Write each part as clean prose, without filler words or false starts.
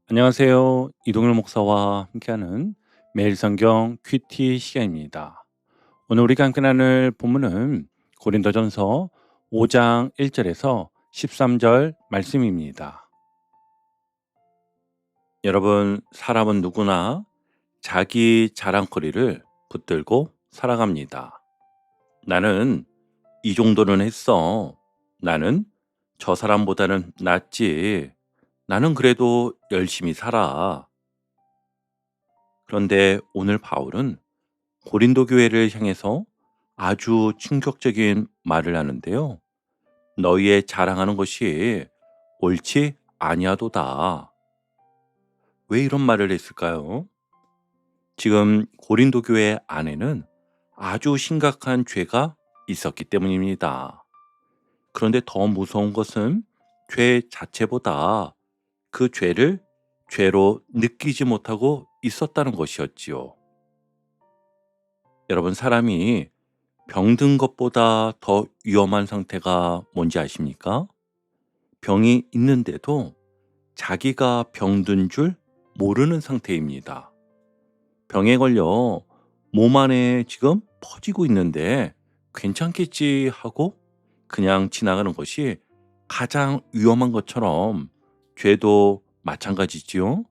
안녕하세요. 이동열 목사와 함께하는 매일 성경 큐티 시간입니다. 오늘 우리가 함께 나눌 본문은 고린도전서 5장 1절에서 13절 말씀입니다. 여러분, 사람은 누구나 자기 자랑거리를 붙들고 살아갑니다. 나는 이 정도는 했어. 나는 저 사람보다는 낫지. 나는 그래도 열심히 살아. 그런데 오늘 바울은 고린도 교회를 향해서 아주 충격적인 말을 하는데요. 너희의 자랑하는 것이 옳지 아니하도다. 왜 이런 말을 했을까요? 지금 고린도 교회 안에는 아주 심각한 죄가 있었기 때문입니다. 그런데 더 무서운 것은 죄 자체보다 그 죄를 죄로 느끼지 못하고 있었다는 것이었지요. 여러분, 사람이 병든 것보다 더 위험한 상태가 뭔지 아십니까? 병이 있는데도 자기가 병든 줄 모르는 상태입니다. 병에 걸려 몸 안에 지금 퍼지고 있는데 괜찮겠지 하고 그냥 지나가는 것이 가장 위험한 것처럼 죄도 마찬가지지요.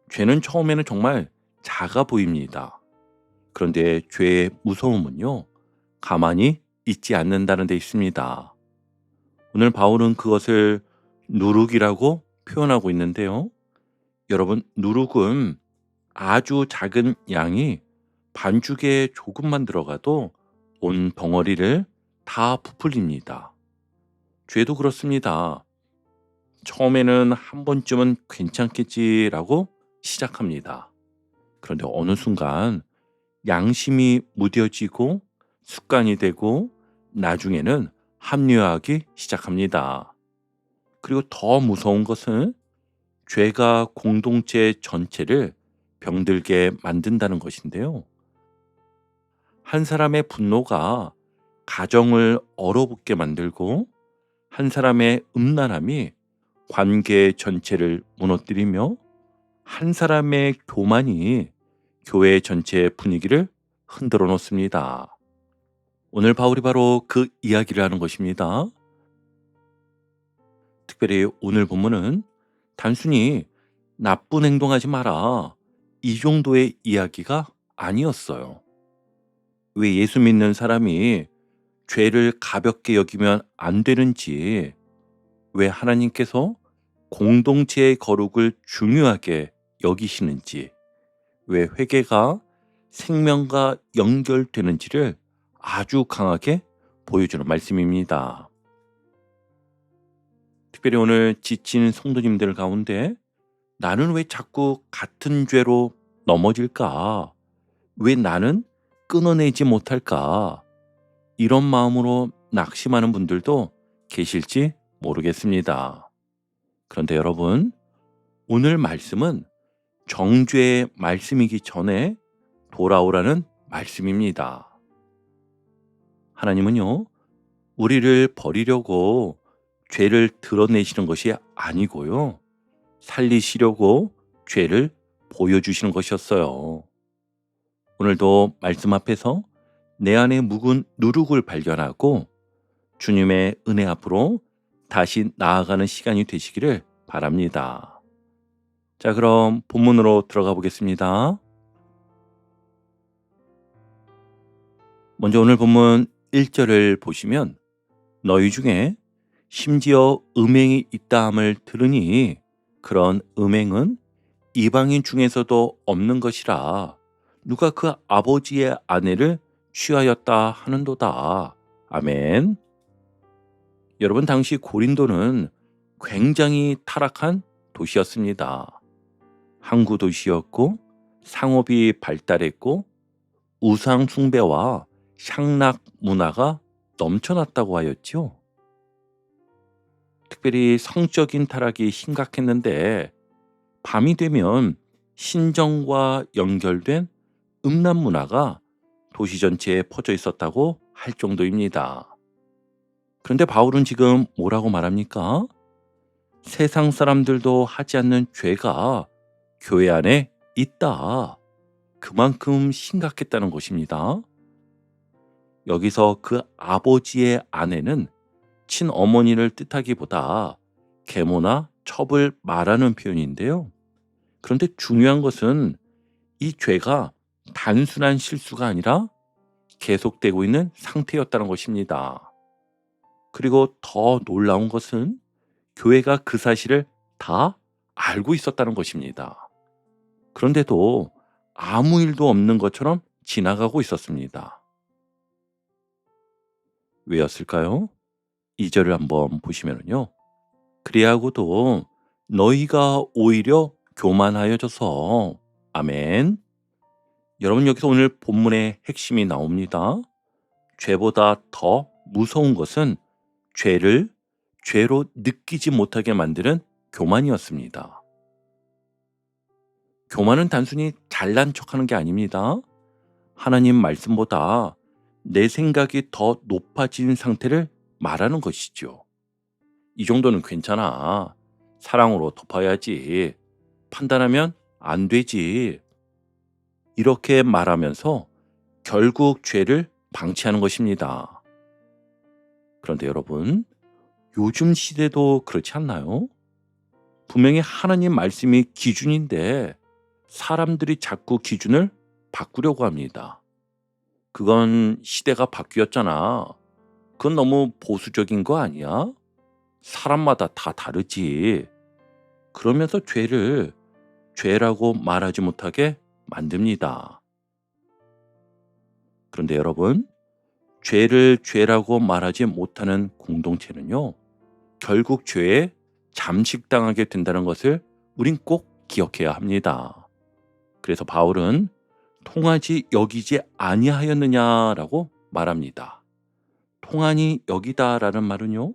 죄는 처음에는 정말 작아 보입니다. 그런데 죄의 무서움은요, 가만히 있지 않는다는 데 있습니다. 오늘 바울은 그것을 누룩이라고 표현하고 있는데요. 여러분, 누룩은 아주 작은 양이 반죽에 조금만 들어가도 온 덩어리를 다 부풀립니다. 죄도 그렇습니다. 처음에는 한 번쯤은 괜찮겠지라고 시작합니다. 그런데 어느 순간 양심이 무뎌지고 습관이 되고 나중에는 합리화하기 시작합니다. 그리고 더 무서운 것은 죄가 공동체 전체를 병들게 만든다는 것인데요. 한 사람의 분노가 가정을 얼어붙게 만들고 한 사람의 음란함이 관계 전체를 무너뜨리며 한 사람의 교만이 교회 전체의 분위기를 흔들어 놓습니다. 오늘 바울이 바로 그 이야기를 하는 것입니다. 특별히 오늘 본문은 단순히 나쁜 행동하지 마라, 이 정도의 이야기가 아니었어요. 왜 예수 믿는 사람이 죄를 가볍게 여기면 안 되는지, 왜 하나님께서 공동체의 거룩을 중요하게 여기시는지, 왜 회개가 생명과 연결되는지를 아주 강하게 보여주는 말씀입니다. 특별히 오늘 지친 성도님들 가운데 나는 왜 자꾸 같은 죄로 넘어질까? 왜 나는 끊어내지 못할까? 이런 마음으로 낙심하는 분들도 계실지 모르겠습니다. 그런데 여러분, 오늘 말씀은 정죄의 말씀이기 전에 돌아오라는 말씀입니다. 하나님은요, 우리를 버리려고 죄를 드러내시는 것이 아니고요, 살리시려고 죄를 보여주시는 것이었어요. 오늘도 말씀 앞에서 내 안에 묵은 누룩을 발견하고 주님의 은혜 앞으로 다시 나아가는 시간이 되시기를 바랍니다. 자, 그럼 본문으로 들어가 보겠습니다. 먼저 오늘 본문 1절을 보시면 너희 중에 심지어 음행이 있다함을 들으니 그런 음행은 이방인 중에서도 없는 것이라 누가 그 아버지의 아내를 취하였다 하는도다. 아멘. 여러분, 당시 고린도는 굉장히 타락한 도시였습니다. 항구 도시였고 상업이 발달했고 우상 숭배와 향락 문화가 넘쳐났다고 하였죠. 특별히 성적인 타락이 심각했는데 밤이 되면 신정과 연결된 음란 문화가 도시 전체에 퍼져 있었다고 할 정도입니다. 그런데 바울은 지금 뭐라고 말합니까? 세상 사람들도 하지 않는 죄가 교회 안에 있다. 그만큼 심각했다는 것입니다. 여기서 그 아버지의 아내는 친어머니를 뜻하기보다 계모나 첩을 말하는 표현인데요. 그런데 중요한 것은 이 죄가 단순한 실수가 아니라 계속되고 있는 상태였다는 것입니다. 그리고 더 놀라운 것은 교회가 그 사실을 다 알고 있었다는 것입니다. 그런데도 아무 일도 없는 것처럼 지나가고 있었습니다. 왜였을까요? 2절을 한번 보시면요. 그리하고도 너희가 오히려 교만하여져서 아멘. 여러분 여기서 오늘 본문의 핵심이 나옵니다. 죄보다 더 무서운 것은 죄를 죄로 느끼지 못하게 만드는 교만이었습니다. 교만은 단순히 잘난 척하는 게 아닙니다. 하나님 말씀보다 내 생각이 더 높아진 상태를 말하는 것이죠. 이 정도는 괜찮아. 사랑으로 덮어야지. 판단하면 안 되지. 이렇게 말하면서 결국 죄를 방치하는 것입니다. 그런데 여러분, 요즘 시대도 그렇지 않나요? 분명히 하나님 말씀이 기준인데 사람들이 자꾸 기준을 바꾸려고 합니다. 그건 시대가 바뀌었잖아. 그건 너무 보수적인 거 아니야? 사람마다 다 다르지. 그러면서 죄를 죄라고 말하지 못하게 만듭니다. 그런데 여러분, 죄를 죄라고 말하지 못하는 공동체는요, 결국 죄에 잠식당하게 된다는 것을 우린 꼭 기억해야 합니다. 그래서 바울은 통하지 여기지 아니하였느냐라고 말합니다. 통하니 여기다라는 말은요,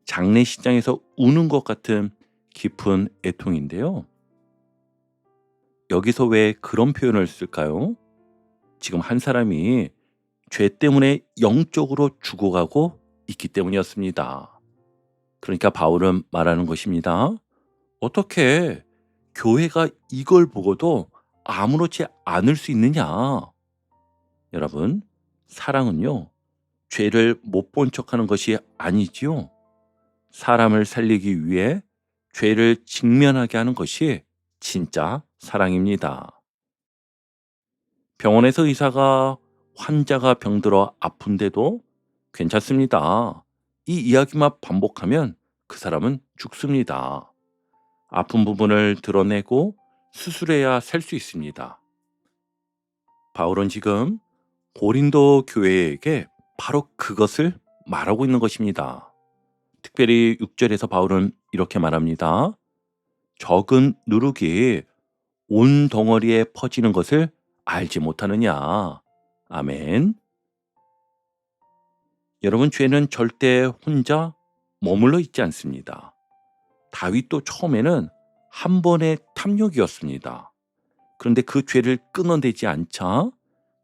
장례식장에서 우는 것 같은 깊은 애통인데요. 여기서 왜 그런 표현을 쓸까요? 지금 한 사람이 죄 때문에 영적으로 죽어가고 있기 때문이었습니다. 그러니까 바울은 말하는 것입니다. 어떻게 교회가 이걸 보고도 아무렇지 않을 수 있느냐? 여러분, 사랑은요, 죄를 못 본 척하는 것이 아니지요. 사람을 살리기 위해 죄를 직면하게 하는 것이 진짜 사랑입니다. 병원에서 의사가 환자가 병들어 아픈데도 괜찮습니다. 이 이야기만 반복하면 그 사람은 죽습니다. 아픈 부분을 드러내고 수술해야 살 수 있습니다. 바울은 지금 고린도 교회에게 바로 그것을 말하고 있는 것입니다. 특별히 6절에서 바울은 이렇게 말합니다. 적은 누룩이 온 덩어리에 퍼지는 것을 알지 못하느냐. 아멘. 여러분, 죄는 절대 혼자 머물러 있지 않습니다. 다윗도 처음에는 한 번의 탐욕이었습니다. 그런데 그 죄를 끊어내지 않자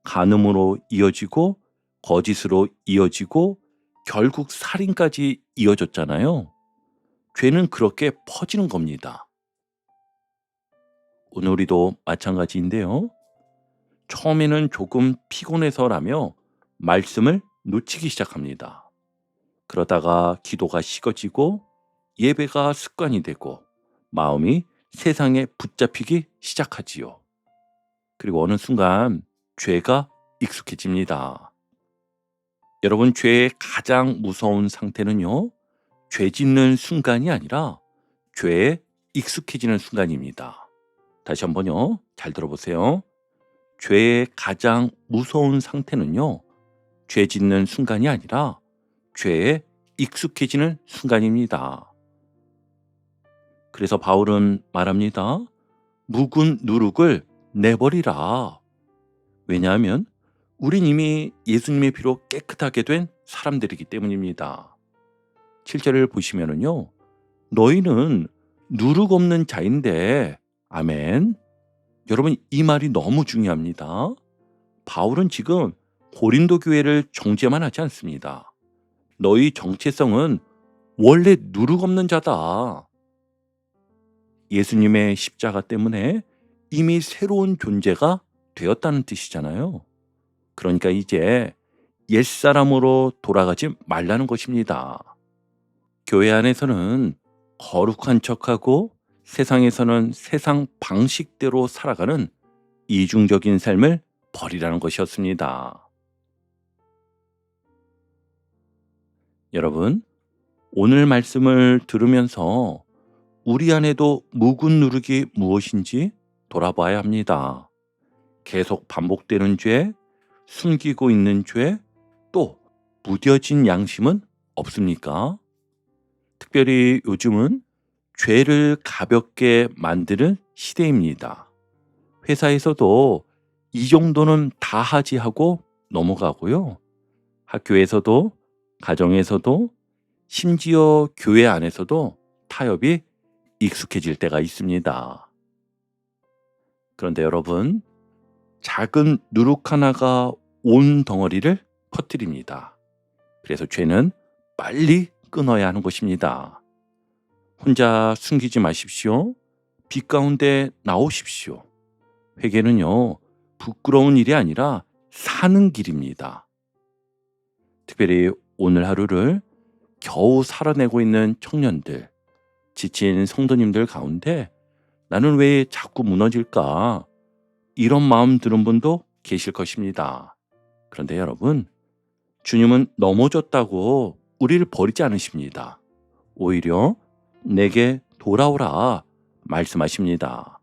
간음으로 이어지고 거짓으로 이어지고 결국 살인까지 이어졌잖아요. 죄는 그렇게 퍼지는 겁니다. 오늘 우리도 마찬가지인데요. 처음에는 조금 피곤해서라며 말씀을 놓치기 시작합니다. 그러다가 기도가 식어지고 예배가 습관이 되고 마음이 세상에 붙잡히기 시작하지요. 그리고 어느 순간 죄가 익숙해집니다. 여러분, 죄의 가장 무서운 상태는요, 죄 짓는 순간이 아니라 죄에 익숙해지는 순간입니다. 다시 한번요, 잘 들어보세요. 죄의 가장 무서운 상태는요, 죄 짓는 순간이 아니라 죄에 익숙해지는 순간입니다. 그래서 바울은 말합니다. 묵은 누룩을 내버리라. 왜냐하면 우린 이미 예수님의 피로 깨끗하게 된 사람들이기 때문입니다. 7절을 보시면은요, 너희는 누룩 없는 자인데, 아멘. 여러분, 이 말이 너무 중요합니다. 바울은 지금 고린도 교회를 정죄만 하지 않습니다. 너희 정체성은 원래 누룩 없는 자다. 예수님의 십자가 때문에 이미 새로운 존재가 되었다는 뜻이잖아요. 그러니까 이제 옛사람으로 돌아가지 말라는 것입니다. 교회 안에서는 거룩한 척하고 세상에서는 세상 방식대로 살아가는 이중적인 삶을 버리라는 것이었습니다. 여러분, 오늘 말씀을 들으면서 우리 안에도 묵은 누룩이 무엇인지 돌아봐야 합니다. 계속 반복되는 죄, 숨기고 있는 죄, 또 무뎌진 양심은 없습니까? 특별히 요즘은 죄를 가볍게 만드는 시대입니다. 회사에서도 이 정도는 다 하지 하고 넘어가고요. 학교에서도, 가정에서도, 심지어 교회 안에서도 타협이 익숙해질 때가 있습니다. 그런데 여러분, 작은 누룩 하나가 온 덩어리를 퍼뜨립니다. 그래서 죄는 빨리 끊어야 하는 것입니다. 혼자 숨기지 마십시오. 빛 가운데 나오십시오. 회개는요, 부끄러운 일이 아니라 사는 길입니다. 특별히 오늘 하루를 겨우 살아내고 있는 청년들, 지친 성도님들 가운데 나는 왜 자꾸 무너질까? 이런 마음 드는 분도 계실 것입니다. 그런데 여러분, 주님은 넘어졌다고 우리를 버리지 않으십니다. 오히려 내게 돌아오라 말씀하십니다.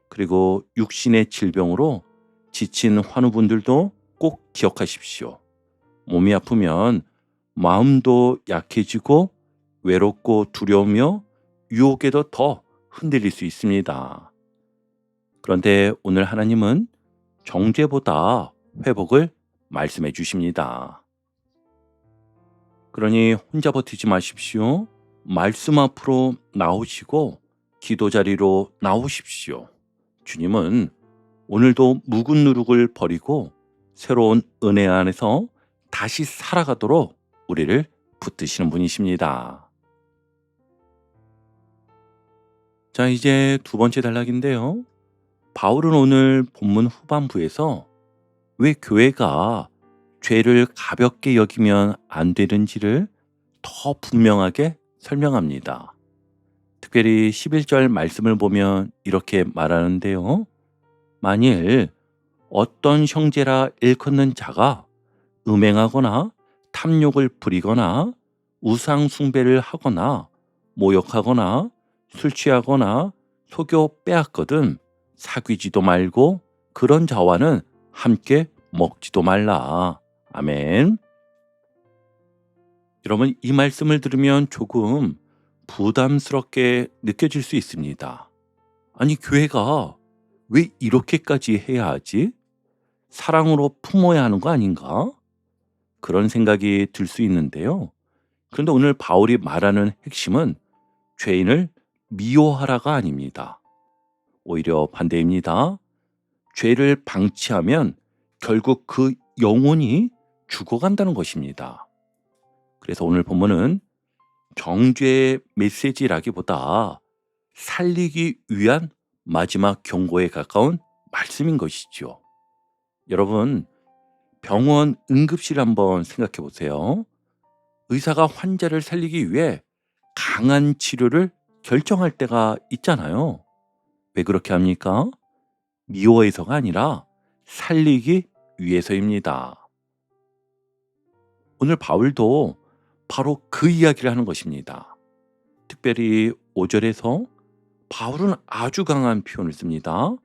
그리고 육신의 질병으로 지친 환우분들도 꼭 기억하십시오. 몸이 아프면 마음도 약해지고 외롭고 두려우며 유혹에도 더 흔들릴 수 있습니다. 그런데 오늘 하나님은 정죄보다 회복을 말씀해 주십니다. 그러니 혼자 버티지 마십시오. 말씀 앞으로 나오시고 기도 자리로 나오십시오. 주님은 오늘도 묵은 누룩을 버리고 새로운 은혜 안에서 다시 살아가도록 우리를 붙드시는 분이십니다. 자, 이제 두 번째 단락인데요. 바울은 오늘 본문 후반부에서 왜 교회가 죄를 가볍게 여기면 안 되는지를 더 분명하게 설명합니다. 특별히 11절 말씀을 보면 이렇게 말하는데요. 만일 어떤 형제라 일컫는 자가 음행하거나 탐욕을 부리거나 우상 숭배를 하거나 모욕하거나 술 취하거나 속여 빼앗거든 사귀지도 말고 그런 자와는 함께 먹지도 말라. 아멘. 여러분, 이 말씀을 들으면 조금 부담스럽게 느껴질 수 있습니다. 아니, 교회가 왜 이렇게까지 해야 하지? 사랑으로 품어야 하는 거 아닌가? 그런 생각이 들 수 있는데요. 그런데 오늘 바울이 말하는 핵심은 죄인을 미워하라가 아닙니다. 오히려 반대입니다. 죄를 방치하면 결국 그 영혼이 죽어간다는 것입니다. 그래서 오늘 본문은 정죄의 메시지라기보다 살리기 위한 마지막 경고에 가까운 말씀인 것이죠. 여러분, 병원 응급실 한번 생각해 보세요. 의사가 환자를 살리기 위해 강한 치료를 결정할 때가 있잖아요. 왜 그렇게 합니까? 미워해서가 아니라 살리기 위해서입니다. 오늘 바울도 바로 그 이야기를 하는 것입니다. 특별히 5절에서 바울은 아주 강한 표현을 씁니다.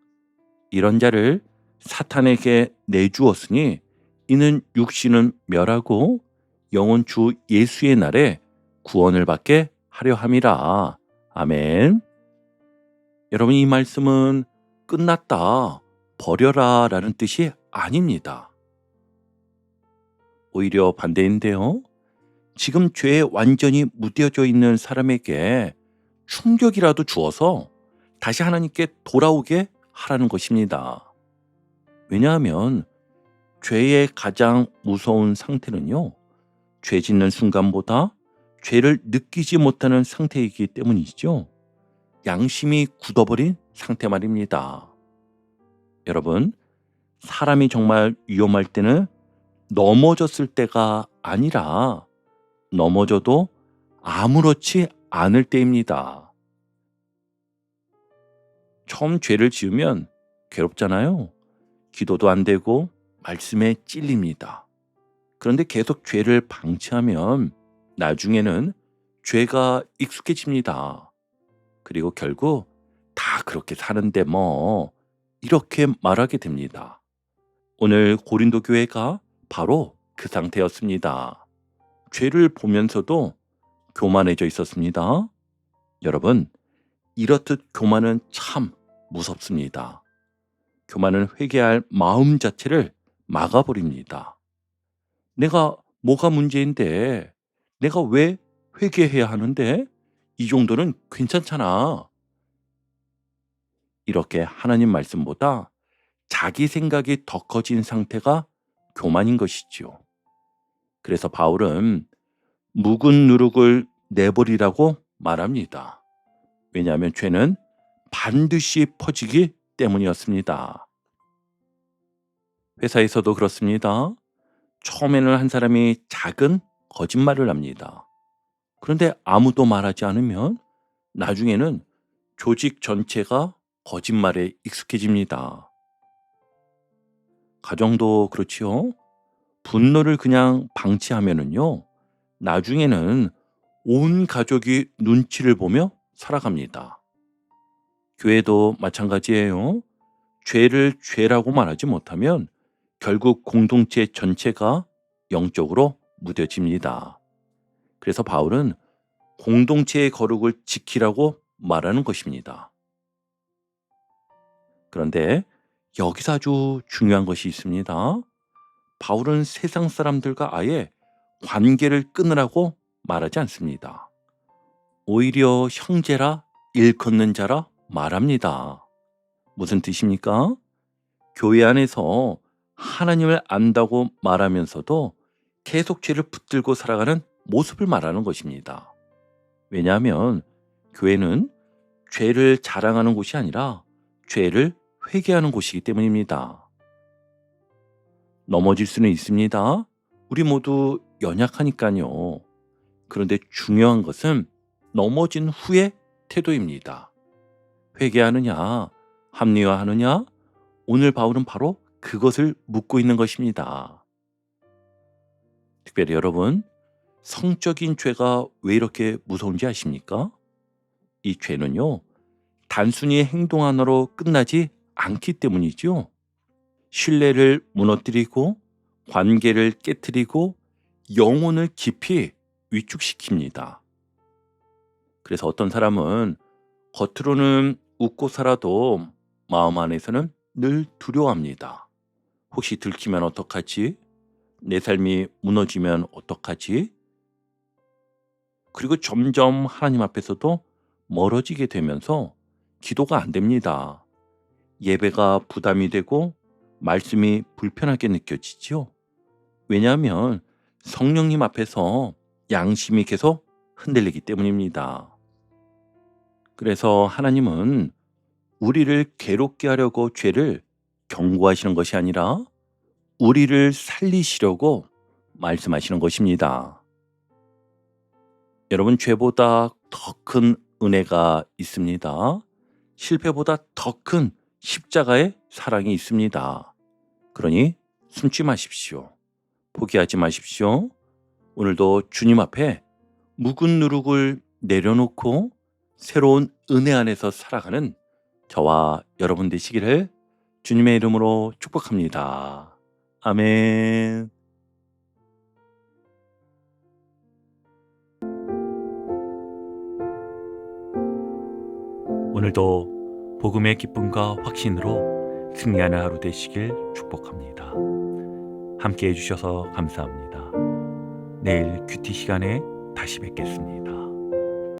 이런 자를 사탄에게 내주었으니 이는 육신은 멸하고 영혼 주 예수의 날에 구원을 받게 하려 함이라. 아멘. 여러분, 이 말씀은 끝났다, 버려라 라는 뜻이 아닙니다. 오히려 반대인데요. 지금 죄에 완전히 무뎌져 있는 사람에게 충격이라도 주어서 다시 하나님께 돌아오게 하라는 것입니다. 왜냐하면 죄의 가장 무서운 상태는요, 죄 짓는 순간보다 죄를 느끼지 못하는 상태이기 때문이죠. 양심이 굳어버린 상태 말입니다. 여러분, 사람이 정말 위험할 때는 넘어졌을 때가 아니라 넘어져도 아무렇지 않을 때입니다. 처음 죄를 지으면 괴롭잖아요. 기도도 안 되고 말씀에 찔립니다. 그런데 계속 죄를 방치하면 나중에는 죄가 익숙해집니다. 그리고 결국 다 그렇게 사는데 뭐 이렇게 말하게 됩니다. 오늘 고린도 교회가 바로 그 상태였습니다. 죄를 보면서도 교만해져 있었습니다. 여러분, 이렇듯 교만은 참 무섭습니다. 교만은 회개할 마음 자체를 막아버립니다. 내가 뭐가 문제인데? 내가 왜 회개해야 하는데? 이 정도는 괜찮잖아. 이렇게 하나님 말씀보다 자기 생각이 더 커진 상태가 교만인 것이지요. 그래서 바울은 묵은 누룩을 내버리라고 말합니다. 왜냐하면 죄는 반드시 퍼지기 때문이었습니다. 회사에서도 그렇습니다. 처음에는 한 사람이 작은 거짓말을 합니다. 그런데 아무도 말하지 않으면 나중에는 조직 전체가 거짓말에 익숙해집니다. 가정도 그렇지요. 분노를 그냥 방치하면은요, 나중에는 온 가족이 눈치를 보며 살아갑니다. 교회도 마찬가지예요. 죄를 죄라고 말하지 못하면 결국 공동체 전체가 영적으로 무뎌집니다. 그래서 바울은 공동체의 거룩을 지키라고 말하는 것입니다. 그런데 여기서 아주 중요한 것이 있습니다. 바울은 세상 사람들과 아예 관계를 끊으라고 말하지 않습니다. 오히려 형제라 일컫는 자라 말합니다. 무슨 뜻입니까? 교회 안에서 하나님을 안다고 말하면서도 계속 죄를 붙들고 살아가는 모습을 말하는 것입니다. 왜냐하면 교회는 죄를 자랑하는 곳이 아니라 죄를 회개하는 곳이기 때문입니다. 넘어질 수는 있습니다. 우리 모두 연약하니까요. 그런데 중요한 것은 넘어진 후의 태도입니다. 회개하느냐, 합리화하느냐, 오늘 바울은 바로 그것을 묻고 있는 것입니다. 특별히 여러분, 성적인 죄가 왜 이렇게 무서운지 아십니까? 이 죄는요, 단순히 행동 하나로 끝나지 않기 때문이죠. 신뢰를 무너뜨리고 관계를 깨뜨리고 영혼을 깊이 위축시킵니다. 그래서 어떤 사람은 겉으로는 웃고 살아도 마음 안에서는 늘 두려워합니다. 혹시 들키면 어떡하지? 내 삶이 무너지면 어떡하지? 그리고 점점 하나님 앞에서도 멀어지게 되면서 기도가 안 됩니다. 예배가 부담이 되고 말씀이 불편하게 느껴지죠. 왜냐하면 성령님 앞에서 양심이 계속 흔들리기 때문입니다. 그래서 하나님은 우리를 괴롭게 하려고 죄를 경고하시는 것이 아니라 우리를 살리시려고 말씀하시는 것입니다. 여러분, 죄보다 더 큰 은혜가 있습니다. 실패보다 더 큰 십자가의 사랑이 있습니다. 그러니 숨지 마십시오. 포기하지 마십시오. 오늘도 주님 앞에 묵은 누룩을 내려놓고 새로운 은혜 안에서 살아가는 저와 여러분 되시기를 주님의 이름으로 축복합니다. 아멘. 오늘도 복음의 기쁨과 확신으로 승리하는 하루 되시길 축복합니다. 함께 해주셔서 감사합니다. 내일 큐티 시간에 다시 뵙겠습니다.